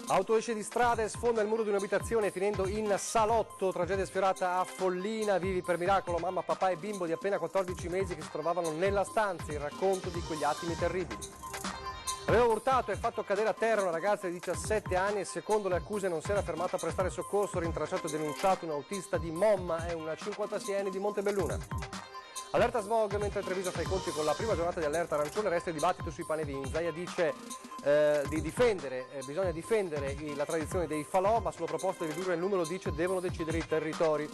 Auto esce di strada e sfonda il muro di un'abitazione finendo in salotto. Tragedia sfiorata a Follina. Vivi per miracolo mamma, papà e bimbo di appena 14 mesi che si trovavano nella stanza. Il racconto di quegli attimi terribili. Aveva urtato e fatto cadere a terra una ragazza di 17 anni e secondo le accuse non si era fermata a prestare soccorso. Rintracciato e denunciato un autista di Momma e una 56enne di Montebelluna. Allerta smog, mentre Treviso fa i conti con la prima giornata di allerta arancione, resta il dibattito sui pane vin. Zaia dice bisogna difendere la tradizione dei falò, ma sulla proposta di ridurre il numero dice devono decidere i territori.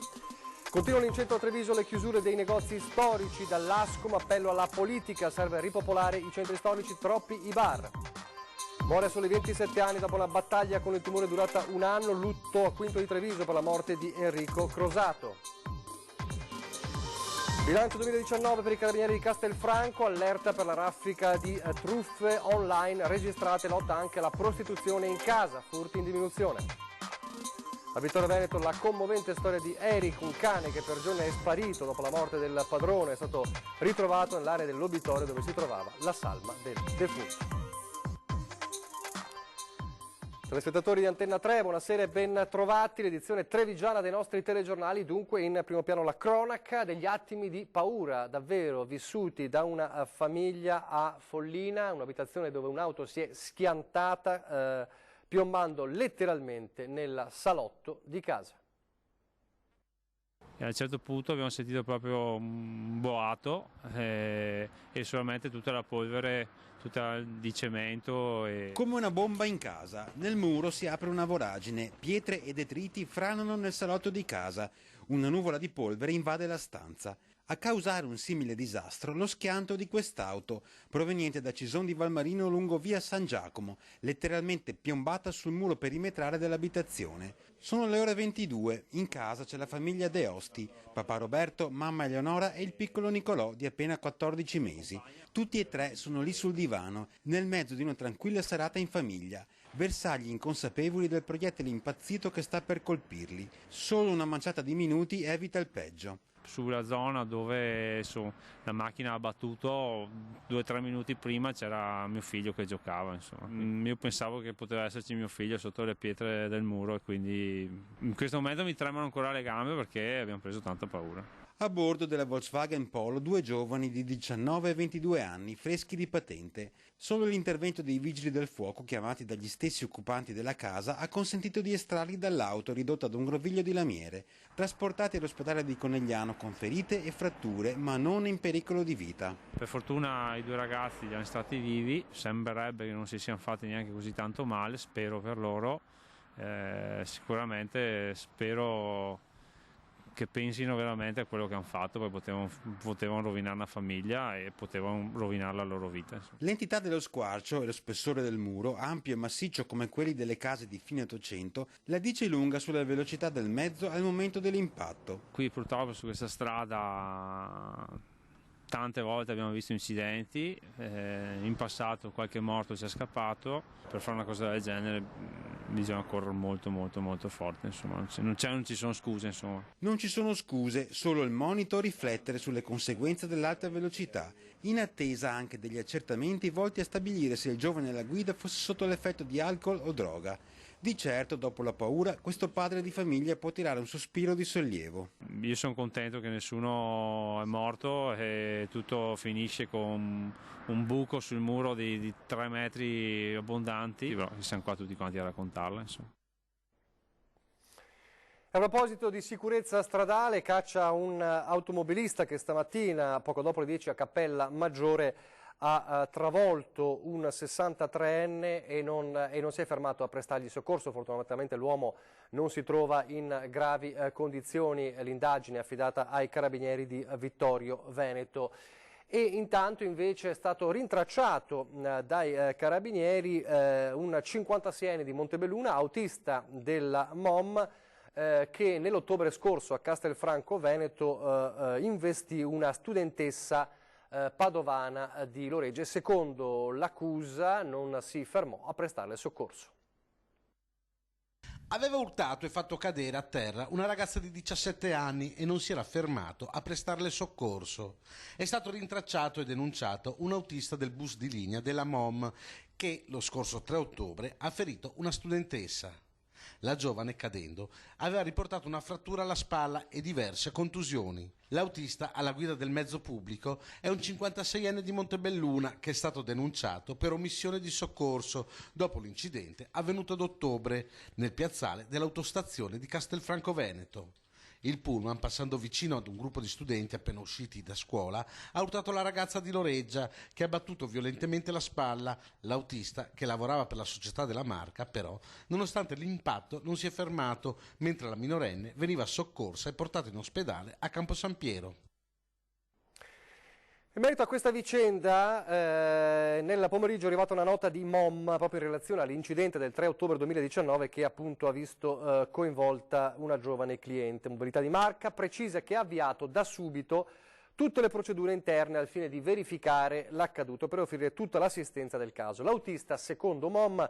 Continuano in centro a Treviso le chiusure dei negozi storici, dall'Ascom appello alla politica, serve ripopolare i centri storici, troppi i bar. Muore a soli 27 anni dopo una battaglia con il tumore durata un anno, lutto a Quinto di Treviso per la morte di Enrico Crosato. Bilancio 2019 per i carabinieri di Castelfranco, allerta per la raffica di truffe online registrate, lotta anche alla prostituzione in casa, furti in diminuzione. A Vittorio Veneto la commovente storia di Eric, un cane che per giorni è sparito dopo la morte del padrone, è stato ritrovato nell'area dell'obitorio dove si trovava la salma del defunto. Telespettatori di Antenna 3, buonasera e ben trovati. L'edizione trevigiana dei nostri telegiornali, dunque in primo piano la cronaca degli attimi di paura davvero vissuti da una famiglia a Follina, un'abitazione dove un'auto si è schiantata piombando letteralmente nel salotto di casa. E a un certo punto abbiamo sentito proprio un boato e solamente tutta la polvere, tutta di cemento. Come una bomba in casa, nel muro si apre una voragine, pietre e detriti franano nel salotto di casa, una nuvola di polvere invade la stanza. A causare un simile disastro lo schianto di quest'auto, proveniente da Cison di Valmarino lungo via San Giacomo, letteralmente piombata sul muro perimetrale dell'abitazione. Sono le ore 22, in casa c'è la famiglia De Osti, papà Roberto, mamma Eleonora e il piccolo Nicolò di appena 14 mesi. Tutti e tre sono lì sul divano, nel mezzo di una tranquilla serata in famiglia, bersagli inconsapevoli del proiettile impazzito che sta per colpirli. Solo una manciata di minuti evita il peggio. Sulla zona dove la macchina ha battuto 2-3 minuti prima c'era mio figlio che giocava, insomma. Io pensavo che poteva esserci mio figlio sotto le pietre del muro e quindi in questo momento mi tremano ancora le gambe perché abbiamo preso tanta paura. A bordo della Volkswagen Polo due giovani di 19 e 22 anni, freschi di patente. Solo l'intervento dei vigili del fuoco, chiamati dagli stessi occupanti della casa, ha consentito di estrarli dall'auto ridotta ad un groviglio di lamiere, trasportati all'ospedale di Conegliano con ferite e fratture, ma non in pericolo di vita. Per fortuna i due ragazzi li hanno stati vivi, sembrerebbe che non si siano fatti neanche così tanto male, spero per loro, sicuramente spero che pensino veramente a quello che hanno fatto, poi potevano rovinare una famiglia e potevano rovinare la loro vita. L'entità dello squarcio e lo spessore del muro, ampio e massiccio come quelli delle case di fine Ottocento, la dice lunga sulla velocità del mezzo al momento dell'impatto. Qui purtroppo su questa strada tante volte abbiamo visto incidenti, in passato qualche morto ci è scappato, per fare una cosa del genere bisogna correre molto forte, insomma. Non ci sono scuse, insomma. Non ci sono scuse, solo il monito riflettere sulle conseguenze dell'alta velocità, in attesa anche degli accertamenti volti a stabilire se il giovane alla guida fosse sotto l'effetto di alcol o droga. Di certo, dopo la paura, questo padre di famiglia può tirare un sospiro di sollievo. Io sono contento che nessuno è morto e tutto finisce con un buco sul muro di 3 metri abbondanti, però siamo qua tutti quanti a raccontarla, insomma. A proposito di sicurezza stradale, caccia un automobilista che stamattina, poco dopo le 10 a Cappella Maggiore, ha travolto un 63enne e non si è fermato a prestargli soccorso. Fortunatamente l'uomo non si trova in gravi condizioni. L'indagine è affidata ai carabinieri di Vittorio Veneto. E intanto invece è stato rintracciato dai carabinieri un 56enne di Montebelluna, autista della MOM, che nell'ottobre scorso a Castelfranco Veneto investì una studentessa padovana di Loregge. Secondo l'accusa non si fermò a prestarle soccorso. Aveva urtato e fatto cadere a terra una ragazza di 17 anni e non si era fermato a prestarle soccorso. È stato rintracciato e denunciato un autista del bus di linea della MOM che lo scorso 3 ottobre ha ferito una studentessa. La giovane, cadendo, aveva riportato una frattura alla spalla e diverse contusioni. L'autista alla guida del mezzo pubblico è un 56enne di Montebelluna che è stato denunciato per omissione di soccorso dopo l'incidente avvenuto ad ottobre nel piazzale dell'autostazione di Castelfranco Veneto. Il pullman, passando vicino ad un gruppo di studenti appena usciti da scuola, ha urtato la ragazza di Loreggia che ha battuto violentemente la spalla. L'autista, che lavorava per la società della Marca, però, nonostante l'impatto, non si è fermato, mentre la minorenne veniva soccorsa e portata in ospedale a Campo San Piero. In merito a questa vicenda, nel pomeriggio è arrivata una nota di MOM proprio in relazione all'incidente del 3 ottobre 2019 che appunto ha visto coinvolta una giovane cliente. Mobilità di Marca precisa che ha avviato da subito tutte le procedure interne al fine di verificare l'accaduto per offrire tutta l'assistenza del caso. L'autista, secondo MOM,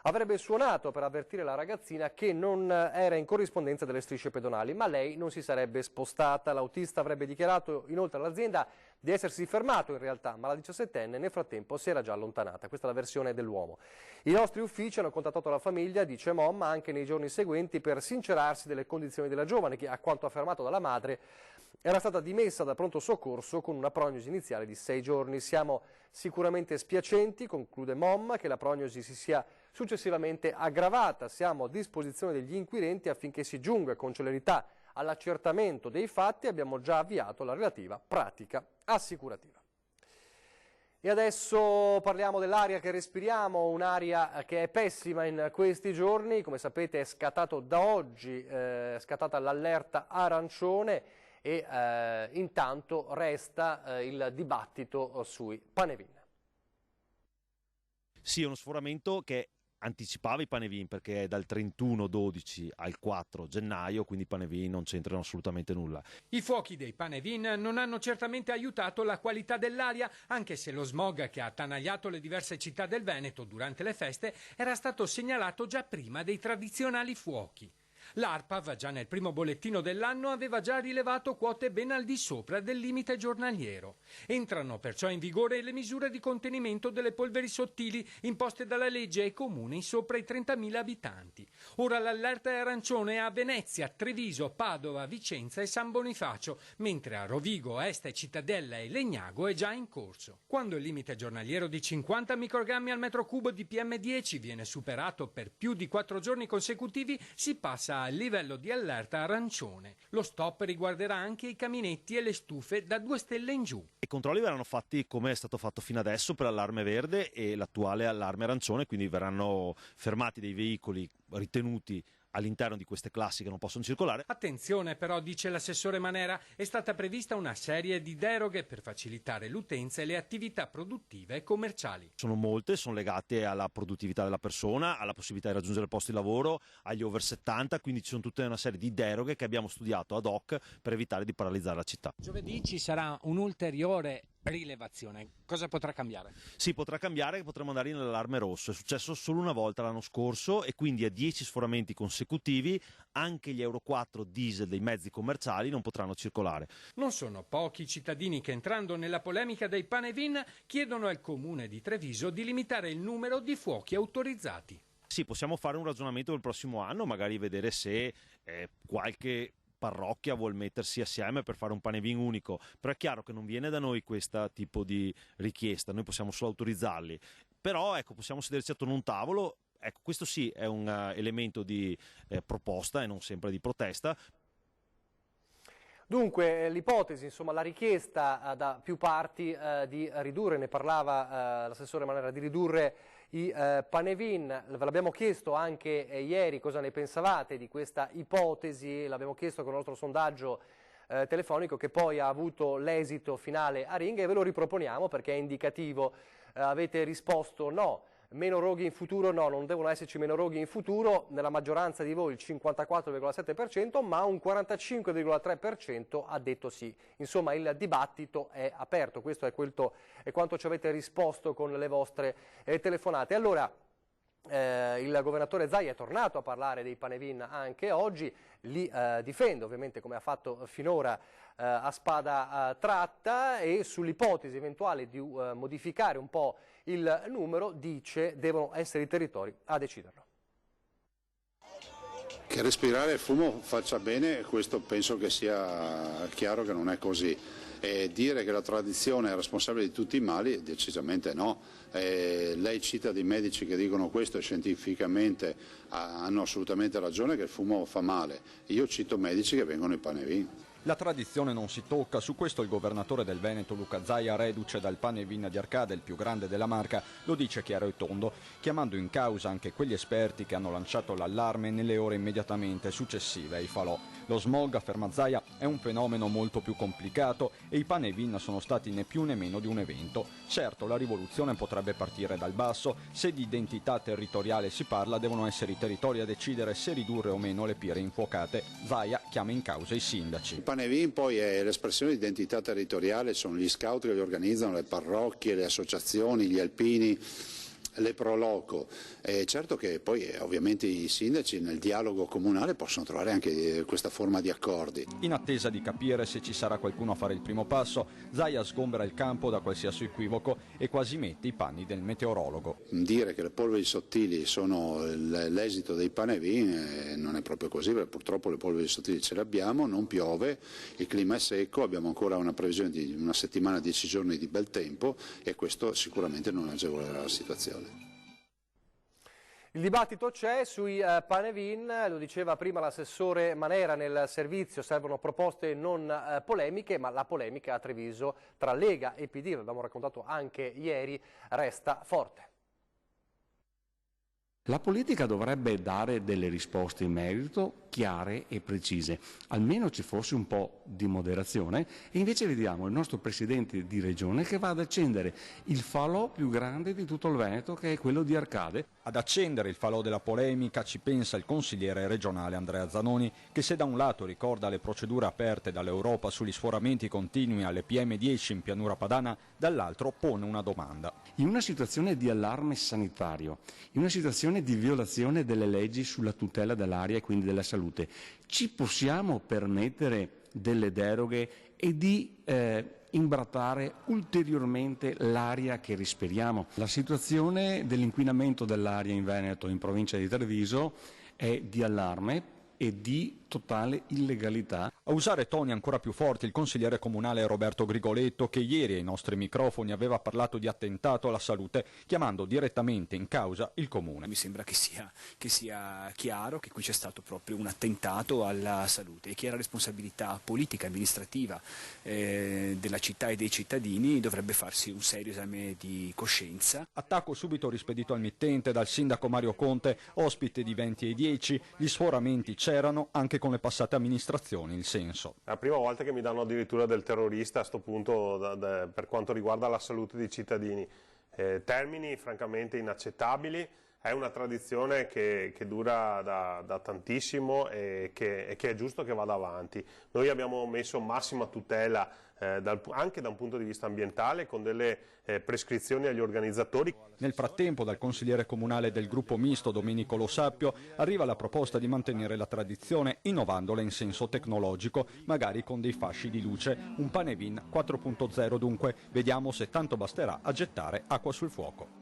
avrebbe suonato per avvertire la ragazzina che non era in corrispondenza delle strisce pedonali, ma lei non si sarebbe spostata. L'autista avrebbe dichiarato inoltre all'azienda di essersi fermato in realtà, ma la 17enne nel frattempo si era già allontanata. Questa è la versione dell'uomo. I nostri uffici hanno contattato la famiglia, dice MOM, anche nei giorni seguenti per sincerarsi delle condizioni della giovane che, a quanto affermato dalla madre, era stata dimessa dal pronto soccorso con una prognosi iniziale di 6 giorni. Siamo sicuramente spiacenti, conclude MOM, che la prognosi si sia successivamente aggravata. Siamo a disposizione degli inquirenti affinché si giunga con celerità all'accertamento dei fatti. Abbiamo già avviato la relativa pratica assicurativa. E adesso parliamo dell'aria che respiriamo, un'aria che è pessima in questi giorni. Come sapete è scattato da oggi, è scattata l'allerta arancione e intanto resta il dibattito sui Panevin. Sì, è uno sforamento che anticipava i Panevin perché è dal 31-12 al 4 gennaio, quindi i Panevin non c'entrano assolutamente nulla. I fuochi dei Panevin non hanno certamente aiutato la qualità dell'aria, anche se lo smog che ha attanagliato le diverse città del Veneto durante le feste era stato segnalato già prima dei tradizionali fuochi. L'ARPAV, già nel primo bollettino dell'anno, aveva già rilevato quote ben al di sopra del limite giornaliero. Entrano perciò in vigore le misure di contenimento delle polveri sottili imposte dalla legge ai comuni sopra i 30.000 abitanti. Ora l'allerta è arancione a Venezia, Treviso, Padova, Vicenza e San Bonifacio, mentre a Rovigo, Este, Cittadella e Legnago è già in corso. Quando il limite giornaliero di 50 microgrammi al metro cubo di PM10 viene superato per più di 4 giorni consecutivi, si passa al livello di allerta arancione. Lo stop riguarderà anche i caminetti e le stufe da 2 stelle in giù. I controlli verranno fatti come è stato fatto fino adesso per l'allarme verde e l'attuale allarme arancione, quindi verranno fermati dei veicoli ritenuti all'interno di queste classi che non possono circolare. Attenzione però, dice l'assessore Manera, è stata prevista una serie di deroghe per facilitare l'utenza e le attività produttive e commerciali. Sono molte, sono legate alla produttività della persona, alla possibilità di raggiungere il posto di lavoro, agli over 70, quindi ci sono tutta una serie di deroghe che abbiamo studiato ad hoc per evitare di paralizzare la città. Giovedì ci sarà un'ulteriore rilevazione. Cosa potrà cambiare? Sì, potrà cambiare, potremo andare in allarme rosso. È successo solo una volta l'anno scorso e quindi a 10 sforamenti consecutivi anche gli Euro 4 diesel dei mezzi commerciali non potranno circolare. Non sono pochi i cittadini che, entrando nella polemica dei Panevin, chiedono al comune di Treviso di limitare il numero di fuochi autorizzati. Sì, possiamo fare un ragionamento per il prossimo anno, magari vedere se qualche parrocchia vuol mettersi assieme per fare un Panevin unico, però è chiaro che non viene da noi questo tipo di richiesta, noi possiamo solo autorizzarli, però ecco, possiamo sederci attorno a un tavolo, ecco, questo sì è un elemento di proposta e non sempre di protesta. Dunque l'ipotesi, insomma la richiesta da più parti di ridurre, ne parlava l'assessore Manera, di ridurre i Panevin. Ve l'abbiamo chiesto anche ieri cosa ne pensavate di questa ipotesi, l'abbiamo chiesto con il nostro sondaggio telefonico che poi ha avuto l'esito finale a Ringa e ve lo riproponiamo perché è indicativo. Avete risposto no. Meno roghi in futuro? No, non devono esserci meno roghi in futuro, nella maggioranza di voi il 54,7%, ma un 45,3% ha detto sì. Insomma il dibattito è aperto, questo è quanto ci avete risposto con le vostre telefonate. Allora, Il governatore Zaia è tornato a parlare dei Panevin anche oggi, li difende ovviamente come ha fatto finora a spada tratta, e sull'ipotesi eventuale di modificare un po' il numero dice devono essere i territori a deciderlo. Che respirare fumo faccia bene, questo penso che sia chiaro che non è così. E dire che la tradizione è responsabile di tutti i mali, decisamente no. Lei cita dei medici che dicono questo e scientificamente hanno assolutamente ragione che il fumo fa male. Io cito medici che vengono in Panevin. La tradizione non si tocca, su questo il governatore del Veneto Luca Zaia, reduce dal Panevin di Arcade, il più grande della Marca, lo dice chiaro e tondo, chiamando in causa anche quegli esperti che hanno lanciato l'allarme nelle ore immediatamente successive ai falò. Lo smog, afferma Zaia, è un fenomeno molto più complicato e i Panevin sono stati né più né meno di un evento. Certo, la rivoluzione potrebbe partire dal basso, se di identità territoriale si parla devono essere i territori a decidere se ridurre o meno le pire infuocate. Zaia chiama in causa i sindaci. Il Panevin poi è l'espressione di identità territoriale, sono gli scout che li organizzano, le parrocchie, le associazioni, gli alpini, le proloco. Certo che poi ovviamente i sindaci nel dialogo comunale possono trovare anche questa forma di accordi. In attesa di capire se ci sarà qualcuno a fare il primo passo, Zaia sgombera il campo da qualsiasi equivoco e quasi mette i panni del meteorologo. Dire che le polveri sottili sono l'esito dei Panevin non è proprio così, perché purtroppo le polveri sottili ce le abbiamo, non piove, il clima è secco, abbiamo ancora una previsione di una settimana, 10 giorni di bel tempo e questo sicuramente non agevolerà la situazione. Il dibattito c'è sui Panevin, lo diceva prima l'assessore Manera nel servizio, servono proposte non polemiche, ma la polemica a Treviso tra Lega e PD, l'abbiamo raccontato anche ieri, resta forte. La politica dovrebbe dare delle risposte in merito chiare e precise, almeno ci fosse un po' di moderazione, e invece vediamo il nostro presidente di regione che va ad accendere il falò più grande di tutto il Veneto, che è quello di Arcade. Ad accendere il falò della polemica ci pensa il consigliere regionale Andrea Zanoni, che se da un lato ricorda le procedure aperte dall'Europa sugli sforamenti continui alle PM10 in pianura padana, dall'altro pone una domanda. In una situazione di allarme sanitario, in una situazione di violazione delle leggi sulla tutela dell'aria e quindi della salute, ci possiamo permettere delle deroghe e di imbrattare ulteriormente l'aria che respiriamo? La situazione dell'inquinamento dell'aria in Veneto, in provincia di Treviso, è di allarme e di totale illegalità. A usare toni ancora più forti il consigliere comunale Roberto Grigoletto, che ieri ai nostri microfoni aveva parlato di attentato alla salute, chiamando direttamente in causa il comune. Mi sembra che sia chiaro che qui c'è stato proprio un attentato alla salute e chi ha la responsabilità politica, amministrativa della città e dei cittadini dovrebbe farsi un serio esame di coscienza. Attacco subito rispedito al mittente dal sindaco Mario Conte, ospite di 20 e 10, gli sforamenti c'erano anche con le passate amministrazioni, il senso. È la prima volta che mi danno addirittura del terrorista a sto punto per quanto riguarda la salute dei cittadini. Termini francamente inaccettabili, è una tradizione che dura da tantissimo e che è giusto che vada avanti. Noi abbiamo messo massima tutela anche da un punto di vista ambientale, con delle prescrizioni agli organizzatori. Nel frattempo dal consigliere comunale del gruppo misto Domenico Lo Sappio arriva la proposta di mantenere la tradizione innovandola in senso tecnologico, magari con dei fasci di luce, un Panevin 4.0 dunque, vediamo se tanto basterà a gettare acqua sul fuoco.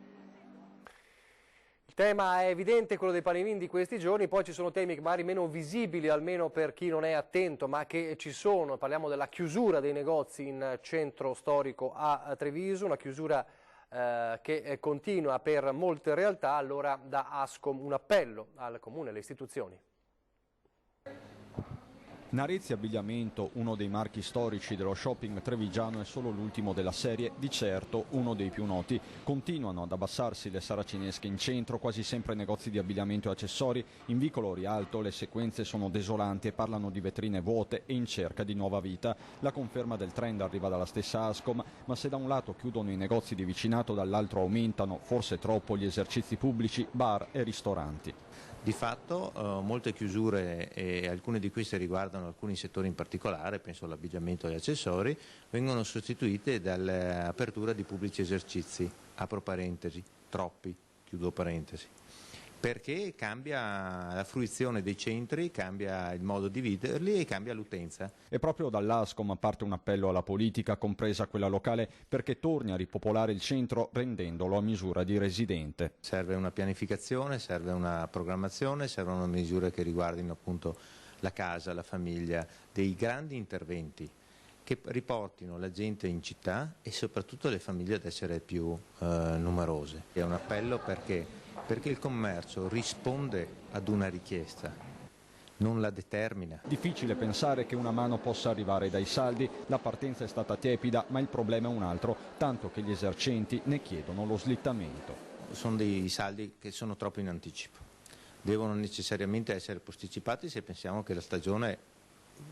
Il tema è evidente, quello dei Panevin di questi giorni, poi ci sono temi magari meno visibili, almeno per chi non è attento, ma che ci sono. Parliamo della chiusura dei negozi in centro storico a Treviso, una chiusura che continua per molte realtà. Allora da Ascom un appello al Comune e alle istituzioni. Narezzi Abbigliamento, uno dei marchi storici dello shopping trevigiano, è solo l'ultimo della serie, di certo uno dei più noti. Continuano ad abbassarsi le saracinesche in centro, quasi sempre negozi di abbigliamento e accessori. In vicolo Rialto le sequenze sono desolanti e parlano di vetrine vuote e in cerca di nuova vita. La conferma del trend arriva dalla stessa Ascom, ma se da un lato chiudono i negozi di vicinato, dall'altro aumentano, forse troppo, gli esercizi pubblici, bar e ristoranti. Di fatto molte chiusure, e alcune di queste riguardano alcuni settori in particolare, penso all'abbigliamento e agli accessori, vengono sostituite dall'apertura di pubblici esercizi, apro parentesi, troppi, chiudo parentesi. perché cambia la fruizione dei centri, cambia il modo di viverli e cambia l'utenza. E proprio dall'Ascom parte un appello alla politica, compresa quella locale, perché torni a ripopolare il centro rendendolo a misura di residente. Serve una pianificazione, serve una programmazione, servono misure che riguardino appunto la casa, la famiglia, dei grandi interventi che riportino la gente in città e soprattutto le famiglie ad essere più numerose. È un appello perché il commercio risponde ad una richiesta, non la determina. Difficile pensare che una mano possa arrivare dai saldi, la partenza è stata tiepida, ma il problema è un altro, tanto che gli esercenti ne chiedono lo slittamento. Sono dei saldi che sono troppo in anticipo, devono necessariamente essere posticipati se pensiamo che la stagione,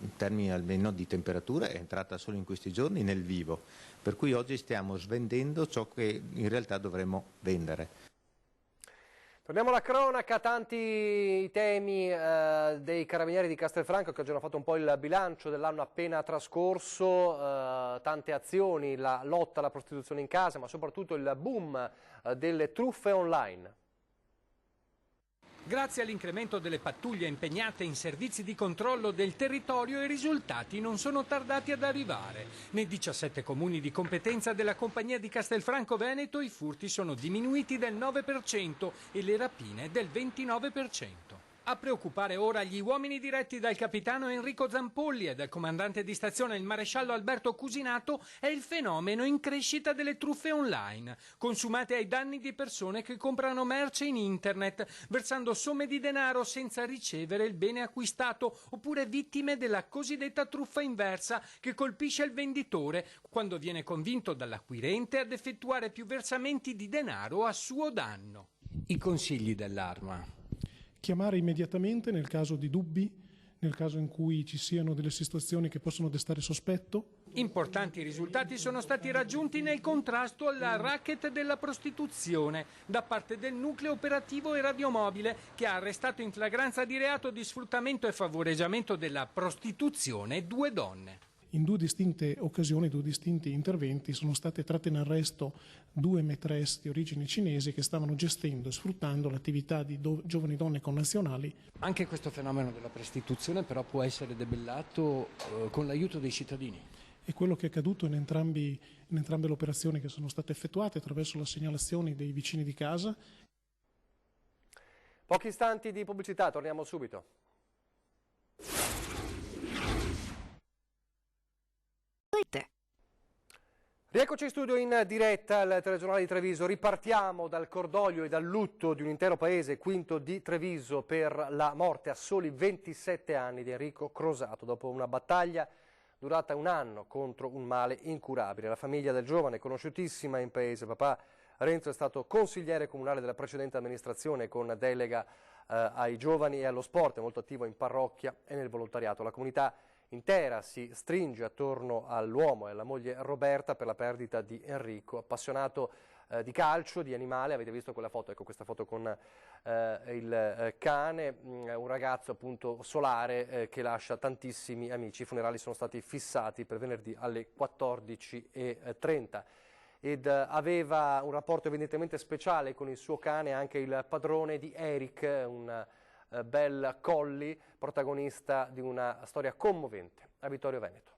in termini almeno di temperature, è entrata solo in questi giorni nel vivo, per cui oggi stiamo svendendo ciò che in realtà dovremmo vendere. Torniamo alla cronaca, tanti temi dei Carabinieri di Castelfranco che oggi hanno fatto un po' il bilancio dell'anno appena trascorso, tante azioni, la lotta alla prostituzione in casa, ma soprattutto il boom delle truffe online. Grazie all'incremento delle pattuglie impegnate in servizi di controllo del territorio, i risultati non sono tardati ad arrivare. Nei 17 comuni di competenza della Compagnia di Castelfranco Veneto i furti sono diminuiti del 9% e le rapine del 29%. A preoccupare ora gli uomini diretti dal capitano Enrico Zampolli e dal comandante di stazione il maresciallo Alberto Cusinato è il fenomeno in crescita delle truffe online, consumate ai danni di persone che comprano merce in internet, versando somme di denaro senza ricevere il bene acquistato, oppure vittime della cosiddetta truffa inversa che colpisce il venditore quando viene convinto dall'acquirente ad effettuare più versamenti di denaro a suo danno. I consigli dell'Arma. Chiamare immediatamente nel caso di dubbi, nel caso in cui ci siano delle situazioni che possono destare sospetto. Importanti risultati sono stati raggiunti nel contrasto alla racket della prostituzione da parte del nucleo operativo e radiomobile che ha arrestato in flagranza di reato di sfruttamento e favoreggiamento della prostituzione 2 donne. In 2 distinte occasioni, 2 distinti interventi, sono state tratte in arresto 2 maîtresse di origine cinese che stavano gestendo e sfruttando l'attività di giovani donne connazionali. Anche questo fenomeno della prostituzione però può essere debellato con l'aiuto dei cittadini. E quello che è accaduto in entrambe le operazioni che sono state effettuate attraverso la segnalazione dei vicini di casa. Pochi istanti di pubblicità, torniamo subito. Rieccoci in studio in diretta al telegiornale di Treviso. Ripartiamo dal cordoglio e dal lutto di un intero paese, Quinto di Treviso, per la morte a soli 27 anni di Enrico Crosato dopo una battaglia durata 1 anno contro un male incurabile. La famiglia del giovane, conosciutissima in paese, papà Renzo è stato consigliere comunale della precedente amministrazione con delega ai giovani e allo sport, è molto attivo in parrocchia e nel volontariato. La comunità intera si stringe attorno all'uomo e alla moglie Roberta per la perdita di Enrico, appassionato di calcio, di animale. Avete visto quella foto, ecco questa foto con il cane, un ragazzo appunto solare che lascia tantissimi amici. I funerali sono stati fissati per venerdì alle 14:30 ed aveva un rapporto evidentemente speciale con il suo cane anche il padrone di Eric, un bel collie, protagonista di una storia commovente a Vittorio Veneto.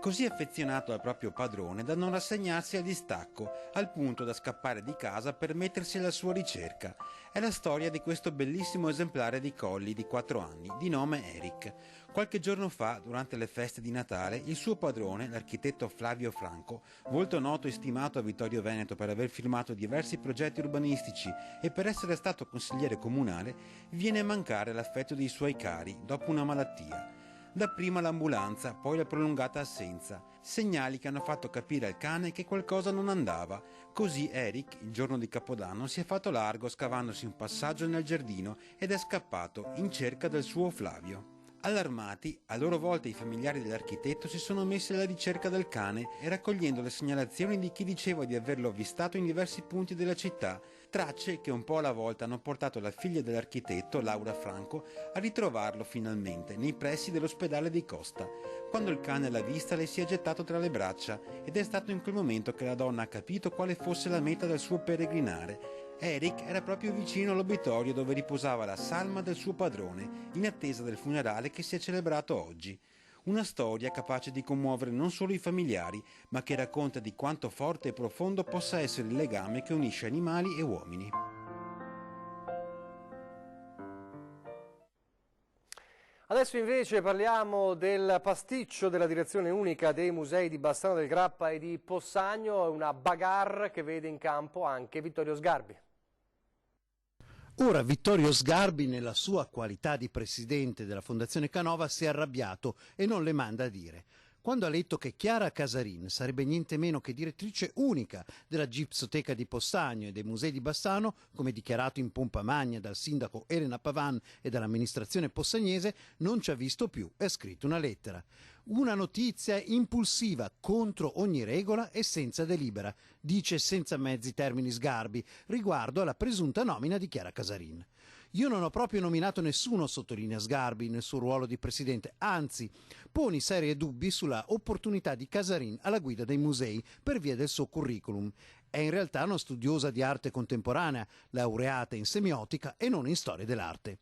Così affezionato al proprio padrone da non rassegnarsi al distacco, al punto da scappare di casa per mettersi alla sua ricerca. È la storia di questo bellissimo esemplare di collie di 4 anni, di nome Eric. Qualche giorno fa, durante le feste di Natale, il suo padrone, l'architetto Flavio Franco, volto noto e stimato a Vittorio Veneto per aver firmato diversi progetti urbanistici e per essere stato consigliere comunale, viene a mancare l'affetto dei suoi cari dopo una malattia. Dapprima l'ambulanza, poi la prolungata assenza. Segnali che hanno fatto capire al cane che qualcosa non andava. Così Eric, il giorno di Capodanno, si è fatto largo scavandosi un passaggio nel giardino ed è scappato in cerca del suo Flavio. Allarmati, a loro volta i familiari dell'architetto si sono messi alla ricerca del cane e raccogliendo le segnalazioni di chi diceva di averlo avvistato in diversi punti della città, tracce che un po' alla volta hanno portato la figlia dell'architetto, Laura Franco, a ritrovarlo finalmente nei pressi dell'ospedale di Costa. Quando il cane l'ha vista le si è gettato tra le braccia ed è stato in quel momento che la donna ha capito quale fosse la meta del suo peregrinare. Eric era proprio vicino all'obitorio dove riposava la salma del suo padrone, in attesa del funerale che si è celebrato oggi. Una storia capace di commuovere non solo i familiari, ma che racconta di quanto forte e profondo possa essere il legame che unisce animali e uomini. Adesso invece parliamo del pasticcio della direzione unica dei musei di Bassano del Grappa e di Possagno, una bagarre che vede in campo anche Vittorio Sgarbi. Ora Vittorio Sgarbi, nella sua qualità di presidente della Fondazione Canova, si è arrabbiato e non le manda a dire. Quando ha letto che Chiara Casarin sarebbe niente meno che direttrice unica della Gipsoteca di Possagno e dei musei di Bassano, come dichiarato in pompa magna dal sindaco Elena Pavan e dall'amministrazione possagnese, non ci ha visto più e ha scritto una lettera. Una notizia impulsiva, contro ogni regola e senza delibera, dice senza mezzi termini Sgarbi, riguardo alla presunta nomina di Chiara Casarin. Io non ho proprio nominato nessuno, sottolinea Sgarbi, nel suo ruolo di presidente, anzi, poni serie dubbi sulla opportunità di Casarin alla guida dei musei per via del suo curriculum. È in realtà una studiosa di arte contemporanea, laureata in semiotica e non in storia dell'arte.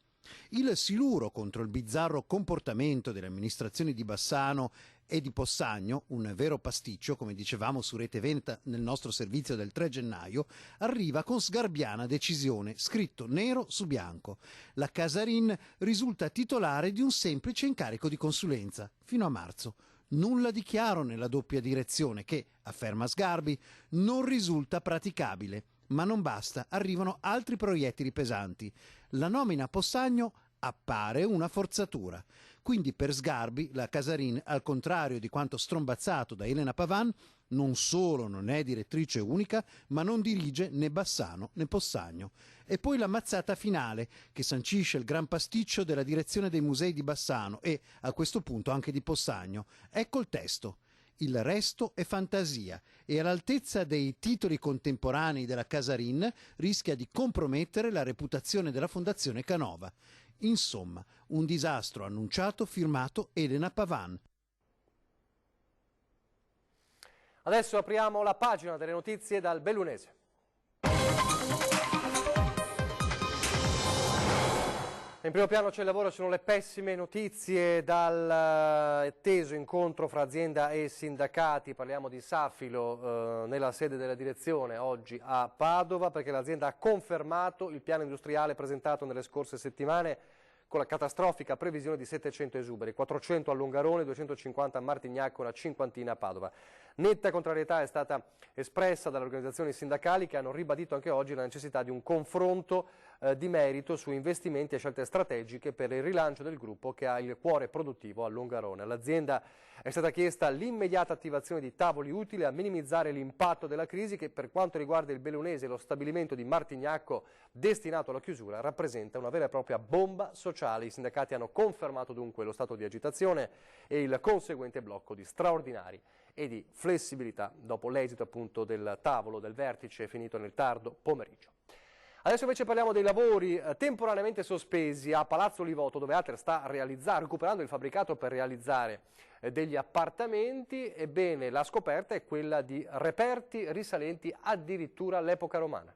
Il siluro contro il bizzarro comportamento delle amministrazioni di Bassano e di Possagno, un vero pasticcio, come dicevamo su Rete Veneta nel nostro servizio del 3 gennaio, arriva con sgarbiana decisione, scritto nero su bianco. La Casarin risulta titolare di un semplice incarico di consulenza, fino a marzo. Nulla di chiaro nella doppia direzione che, afferma Sgarbi, non risulta praticabile. Ma non basta, arrivano altri proiettili pesanti. La nomina a Possagno appare una forzatura. Quindi per Sgarbi la Casarin, al contrario di quanto strombazzato da Elena Pavan, non solo non è direttrice unica, ma non dirige né Bassano né Possagno. E poi la mazzata finale, che sancisce il gran pasticcio della direzione dei musei di Bassano e, a questo punto, anche di Possagno. Ecco il testo. Il resto è fantasia e all'altezza dei titoli contemporanei della Casarin rischia di compromettere la reputazione della Fondazione Canova. Insomma, un disastro annunciato firmato Elena Pavan. Adesso apriamo la pagina delle notizie dal Bellunese. In primo piano c'è il lavoro, sono le pessime notizie dal teso incontro fra azienda e sindacati. Parliamo di Safilo nella sede della direzione oggi a Padova, perché l'azienda ha confermato il piano industriale presentato nelle scorse settimane con la catastrofica previsione di 700 esuberi, 400 a Longarone, 250 a Martignacco, una cinquantina a Padova. Netta contrarietà è stata espressa dalle organizzazioni sindacali che hanno ribadito anche oggi la necessità di un confronto di merito su investimenti e scelte strategiche per il rilancio del gruppo che ha il cuore produttivo a Longarone. All'azienda è stata chiesta l'immediata attivazione di tavoli utili a minimizzare l'impatto della crisi che, per quanto riguarda il Bellunese e lo stabilimento di Martignacco destinato alla chiusura, rappresenta una vera e propria bomba sociale. I sindacati hanno confermato dunque lo stato di agitazione e il conseguente blocco di straordinari e di flessibilità dopo l'esito appunto del tavolo del vertice finito nel tardo pomeriggio. Adesso invece parliamo dei lavori temporaneamente sospesi a Palazzo Livoto, dove Ater sta recuperando il fabbricato per realizzare degli appartamenti. Ebbene, la scoperta è quella di reperti risalenti addirittura all'epoca romana.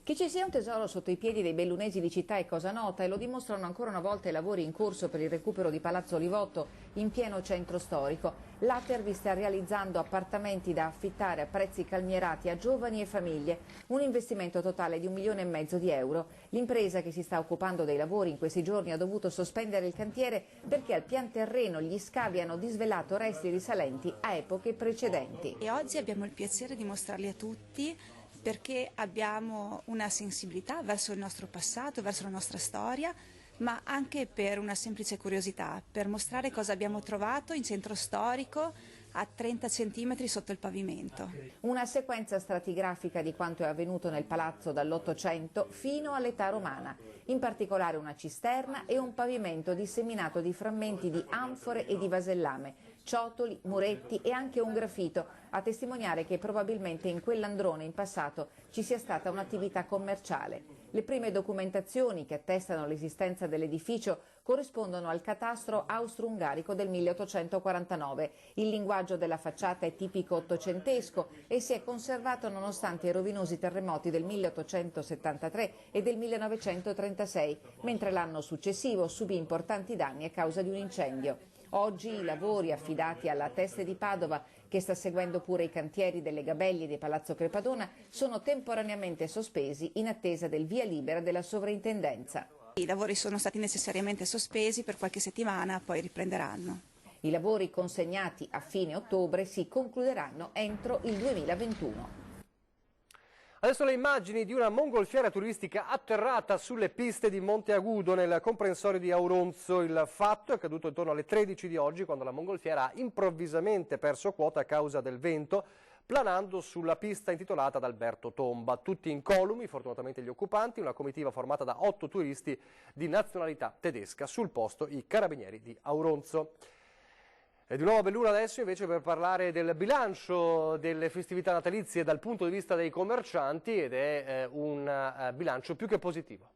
Che ci sia un tesoro sotto i piedi dei bellunesi di città è cosa nota e lo dimostrano ancora una volta i lavori in corso per il recupero di Palazzo Livotto in pieno centro storico. L'Ater vi sta realizzando appartamenti da affittare a prezzi calmierati a giovani e famiglie, un investimento totale di 1,5 milioni di euro. L'impresa che si sta occupando dei lavori in questi giorni ha dovuto sospendere il cantiere perché al pian terreno gli scavi hanno disvelato resti risalenti a epoche precedenti. E oggi abbiamo il piacere di mostrarli a tutti, perché abbiamo una sensibilità verso il nostro passato, verso la nostra storia, ma anche per una semplice curiosità, per mostrare cosa abbiamo trovato in centro storico a 30 cm sotto il pavimento. Una sequenza stratigrafica di quanto è avvenuto nel palazzo dall'800 fino all'età romana, in particolare una cisterna e un pavimento disseminato di frammenti di anfore e di vasellame, ciotoli, muretti e anche un grafito, a testimoniare che probabilmente in quell'androne in passato ci sia stata un'attività commerciale. Le prime documentazioni che attestano l'esistenza dell'edificio corrispondono al catastro austro-ungarico del 1849. Il linguaggio della facciata è tipico ottocentesco e si è conservato nonostante i rovinosi terremoti del 1873 e del 1936, mentre l'anno successivo subì importanti danni a causa di un incendio. Oggi i lavori affidati alla Teste di Padova, che sta seguendo pure i cantieri delle Gabelli di Palazzo Crepadona, sono temporaneamente sospesi in attesa del via libera della sovrintendenza. I lavori sono stati necessariamente sospesi per qualche settimana, poi riprenderanno. I lavori consegnati a fine ottobre si concluderanno entro il 2021. Adesso le immagini di una mongolfiera turistica atterrata sulle piste di Monte Agudo nel comprensorio di Auronzo. Il fatto è accaduto intorno alle 13 di oggi, quando la mongolfiera ha improvvisamente perso quota a causa del vento, planando sulla pista intitolata ad Alberto Tomba. Tutti incolumi, fortunatamente gli occupanti, una comitiva formata da 8 turisti di nazionalità tedesca. Sul posto i carabinieri di Auronzo. E di nuovo a Belluno adesso invece per parlare del bilancio delle festività natalizie dal punto di vista dei commercianti, ed è un bilancio più che positivo.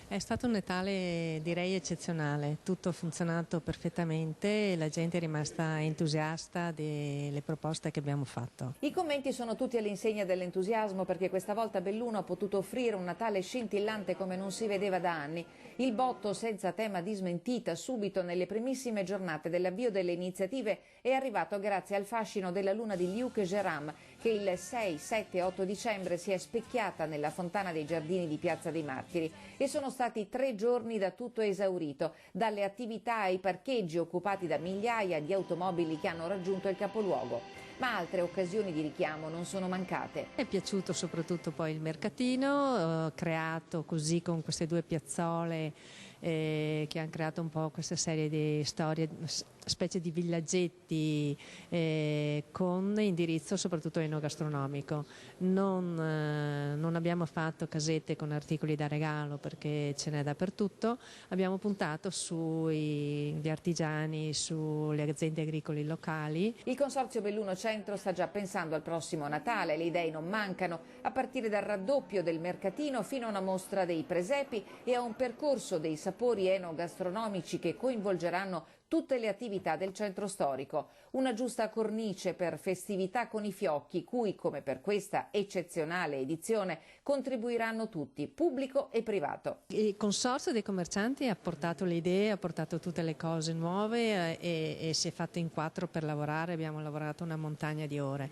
È stato un Natale direi eccezionale, tutto ha funzionato perfettamente, la gente è rimasta entusiasta delle proposte che abbiamo fatto. I commenti sono tutti all'insegna dell'entusiasmo, perché questa volta Belluno ha potuto offrire un Natale scintillante come non si vedeva da anni. Il botto senza tema di smentita subito nelle primissime giornate dell'avvio delle iniziative è arrivato grazie al fascino della luna di Luc Geram, che il 6, 7 e 8 dicembre si è specchiata nella fontana dei giardini di Piazza dei Martiri, e sono stati 3 giorni da tutto esaurito, dalle attività ai parcheggi occupati da migliaia di automobili che hanno raggiunto il capoluogo. Ma altre occasioni di richiamo non sono mancate. È piaciuto soprattutto poi il mercatino, creato così con queste 2 piazzole che hanno creato un po' questa serie di storie, specie di villaggetti con indirizzo soprattutto enogastronomico. Non abbiamo fatto casette con articoli da regalo perché ce n'è dappertutto, abbiamo puntato sugli artigiani, sulle aziende agricole locali. Il Consorzio Belluno Centro sta già pensando al prossimo Natale, le idee non mancano, a partire dal raddoppio del mercatino fino a una mostra dei presepi e a un percorso dei sapori enogastronomici che coinvolgeranno tutte le attività del centro storico. Una giusta cornice per festività con i fiocchi, cui, come per questa eccezionale edizione, contribuiranno tutti, pubblico e privato. Il Consorzio dei commercianti ha portato le idee, ha portato tutte le cose nuove e si è fatto in 4 per lavorare, abbiamo lavorato una montagna di ore.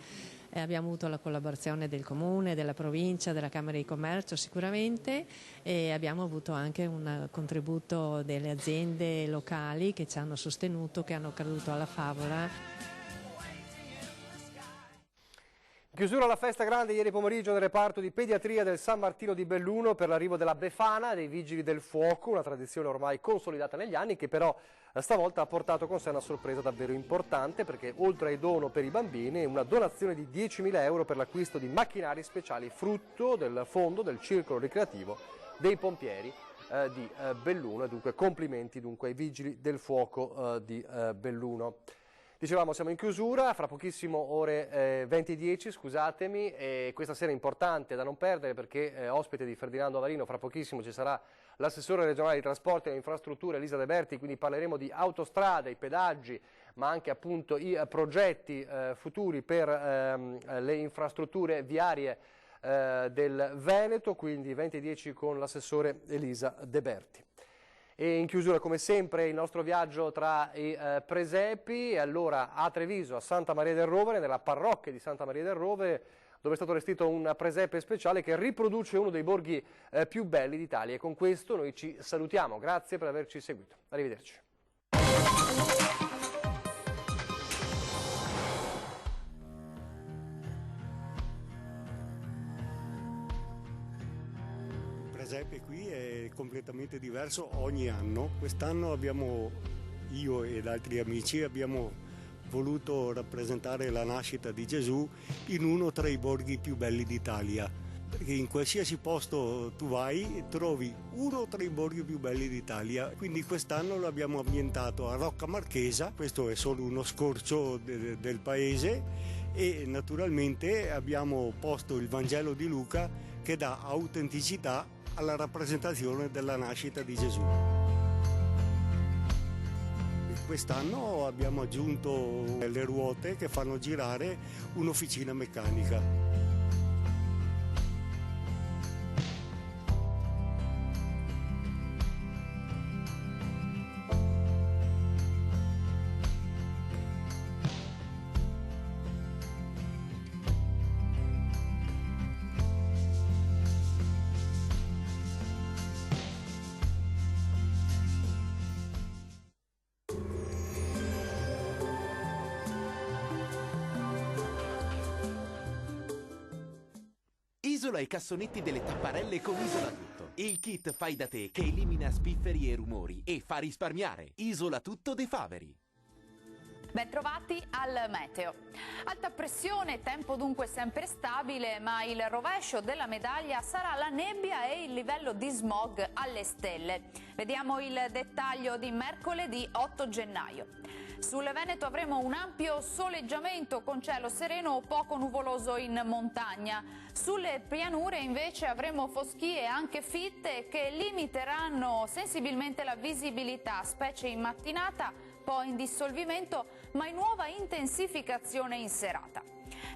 Abbiamo avuto la collaborazione del Comune, della Provincia, della Camera di Commercio sicuramente, e abbiamo avuto anche un contributo delle aziende locali che ci hanno sostenuto, che hanno creduto alla favola. Chiusura alla festa grande ieri pomeriggio nel reparto di pediatria del San Martino di Belluno per l'arrivo della Befana dei Vigili del Fuoco, una tradizione ormai consolidata negli anni che però stavolta ha portato con sé una sorpresa davvero importante, perché oltre ai dono per i bambini una donazione di 10.000 euro per l'acquisto di macchinari speciali, frutto del fondo del circolo ricreativo dei pompieri di Belluno, e dunque complimenti dunque ai Vigili del Fuoco di Belluno. Dicevamo, siamo in chiusura, fra pochissimo ore 20:10, scusatemi, e questa sera è importante da non perdere perché ospite di Ferdinando Avarino, fra pochissimo ci sarà l'assessore regionale di trasporti e infrastrutture Elisa De Berti, quindi parleremo di autostrade, i pedaggi, ma anche appunto i progetti futuri per le infrastrutture viarie del Veneto, quindi 20:10 con l'assessore Elisa De Berti. E in chiusura come sempre il nostro viaggio tra i presepi, e allora a Treviso, a Santa Maria del Rovere, nella parrocchia di Santa Maria del Rovere, dove è stato allestito un presepe speciale che riproduce uno dei borghi più belli d'Italia. E con questo noi ci salutiamo, grazie per averci seguito, arrivederci. Il presepe qui è completamente diverso ogni anno. Quest'anno io ed altri amici abbiamo voluto rappresentare la nascita di Gesù in uno tra i borghi più belli d'Italia, perché in qualsiasi posto tu vai trovi uno tra i borghi più belli d'Italia. Quindi quest'anno lo abbiamo ambientato a Rocca Marchesa, questo è solo uno scorcio del paese, e naturalmente abbiamo posto il Vangelo di Luca che dà autenticità alla rappresentazione della nascita di Gesù. Quest'anno abbiamo aggiunto le ruote che fanno girare un'officina meccanica. Isola i cassonetti delle tapparelle con Isola Tutto. Il kit fai da te che elimina spifferi e rumori e fa risparmiare. Isola Tutto De Faveri. Bentrovati al meteo. Alta pressione, tempo dunque sempre stabile, ma il rovescio della medaglia sarà la nebbia e il livello di smog alle stelle. Vediamo il dettaglio di mercoledì 8 gennaio. Sul Veneto avremo un ampio soleggiamento con cielo sereno o poco nuvoloso in montagna. Sulle pianure invece avremo foschie anche fitte che limiteranno sensibilmente la visibilità, specie in mattinata, poi in dissolvimento, ma in nuova intensificazione in serata.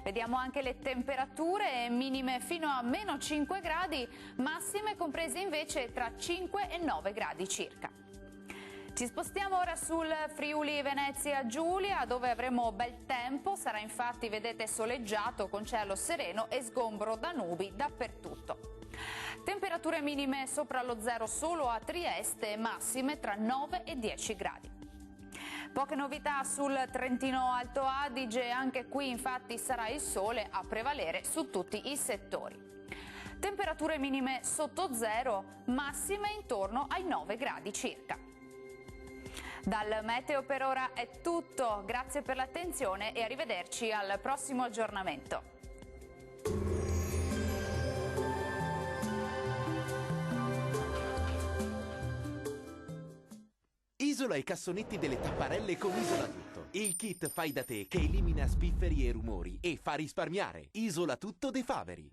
Vediamo anche le temperature, minime fino a meno 5 gradi, massime comprese invece tra 5 e 9 gradi circa. Ci spostiamo ora sul Friuli Venezia Giulia, dove avremo bel tempo, sarà infatti, vedete, soleggiato con cielo sereno e sgombro da nubi dappertutto. Temperature minime sopra lo zero solo a Trieste, massime tra 9 e 10 gradi. Poche novità sul Trentino Alto Adige, anche qui infatti sarà il sole a prevalere su tutti i settori. Temperature minime sotto zero, massime intorno ai 9 gradi circa. Dal meteo per ora è tutto, grazie per l'attenzione e arrivederci al prossimo aggiornamento. Isola i cassonetti delle tapparelle con Isola Tutto. Il kit fai da te che elimina spifferi e rumori e fa risparmiare. Isola Tutto De Faveri.